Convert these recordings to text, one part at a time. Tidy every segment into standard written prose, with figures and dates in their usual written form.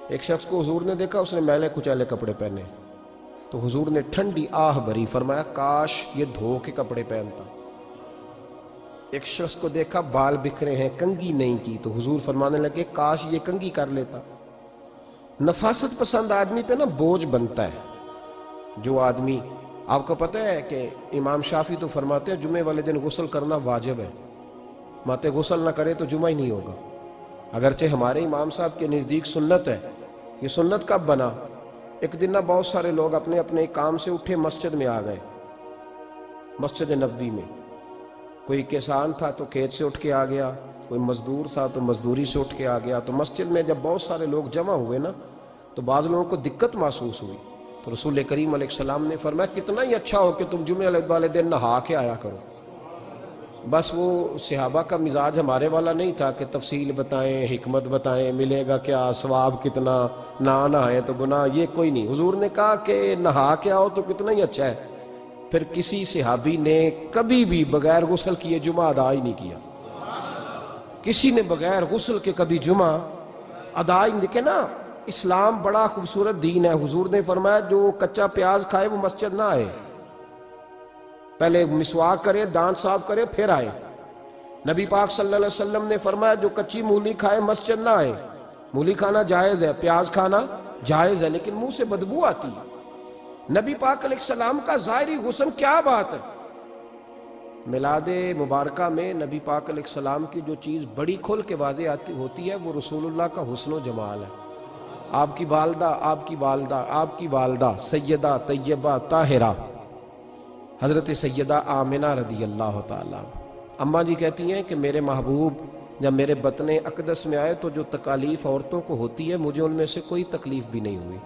ایک شخص کو حضور نے دیکھا، اس نے میلے کچیلے کپڑے پہنے، تو حضور نے ٹھنڈی آہ بھری، فرمایا کاش یہ دھو کے کپڑے پہنتا۔ ایک شخص کو دیکھا بال بکھرے ہیں، کنگھی نہیں کی، تو حضور فرمانے لگے کاش یہ کنگھی کر لیتا۔ نفاست پسند آدمی پہ نا بوجھ بنتا ہے۔ جو آدمی، آپ کو پتہ ہے کہ امام شافعی تو فرماتے ہیں جمعے والے دن غسل کرنا واجب ہے، ماتے غسل نہ کرے تو جمعہ ہی نہیں ہوگا۔ اگرچہ ہمارے امام صاحب کے نزدیک سنت ہے۔ یہ سنت کب بنا؟ ایک دن نہ بہت سارے لوگ اپنے اپنے کام سے اٹھے مسجد میں آ گئے، مسجد نبوی میں۔ کوئی کسان تھا تو کھیت سے اٹھ کے آ گیا، کوئی مزدور تھا تو مزدوری سے اٹھ کے آ گیا۔ تو مسجد میں جب بہت سارے لوگ جمع ہوئے نا، تو بعض لوگوں کو دقت محسوس ہوئی، تو رسول کریم علیہ السلام نے فرمایا کتنا ہی اچھا ہو کہ تم جمعے والے دن نہا کے آیا کرو۔ بس وہ صحابہ کا مزاج ہمارے والا نہیں تھا کہ تفصیل بتائیں، حکمت بتائیں، ملے گا کیا، ثواب کتنا، نہ نہائیں تو گناہ، یہ کوئی نہیں۔ حضور نے کہا کہ نہا کے آؤ تو کتنا ہی اچھا ہے۔ پھر کسی صحابی نے کبھی بھی بغیر غسل کیے جمعہ ادا ہی نہیں کیا۔ کسی نے بغیر غسل کے کبھی جمعہ ادا ہی نہیں کیا نا۔ اسلام بڑا خوبصورت دین ہے۔ حضور نے فرمایا جو کچا پیاز کھائے وہ مسجد نہ آئے، پہلے مسواک کرے، دانت صاف کرے، پھر آئے۔ نبی پاک صلی اللہ علیہ وسلم نے فرمایا جو کچی مولی کھائے مسجد نہ آئے۔ مولی کھانا جائز ہے، پیاز کھانا جائز ہے، لیکن منہ سے بدبو آتی ہے۔ نبی پاک علیہ السلام کا ظاہری حسن کیا بات ہے۔ میلاد مبارکہ میں نبی پاک علیہ السلام کی جو چیز بڑی کھل کے واضح ہوتی ہے وہ رسول اللہ کا حسن و جمال ہے۔ آپ کی والدہ سیدہ طیبہ طاہرہ حضرت سیدہ آمنہ رضی اللہ تعالیٰ، اماں جی کہتی ہیں کہ میرے محبوب جب میرے بطن اقدس میں آئے تو جو تکالیف عورتوں کو ہوتی ہے مجھے ان میں سے کوئی تکلیف بھی نہیں ہوئی۔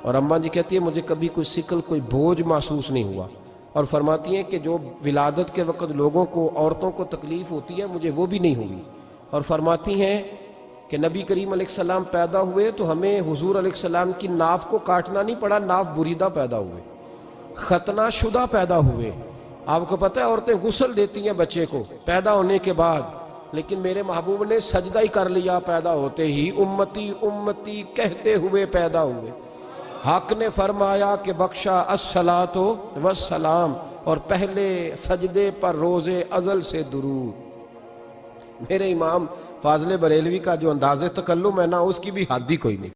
اور اماں جی کہتی ہیں مجھے کبھی کوئی ثقل، کوئی بوجھ محسوس نہیں ہوا۔ اور فرماتی ہیں کہ جو ولادت کے وقت لوگوں کو، عورتوں کو تکلیف ہوتی ہے مجھے وہ بھی نہیں ہوئی۔ اور فرماتی ہیں کہ نبی کریم علیہ السلام پیدا ہوئے تو ہمیں حضور علیہ السلام کی ناف کو کاٹنا نہیں پڑا، ناف بریدہ پیدا ہوئے، ختنہ شدہ پیدا ہوئے۔ آپ کو پتہ ہے عورتیں غسل دیتی ہیں بچے کو پیدا ہونے کے بعد، لیکن میرے محبوب نے سجدہ ہی کر لیا پیدا ہوتے ہی، امتی امتی کہتے ہوئے پیدا ہوئے۔ حق نے فرمایا کہ بخشا الصلاۃ والسلام، اور پہلے سجدے پر روز ازل سے درود۔ میرے امام فاضل بریلوی کا جو انداز تکلم ہے نا، اس کی بھی حد ہی کوئی نہیں۔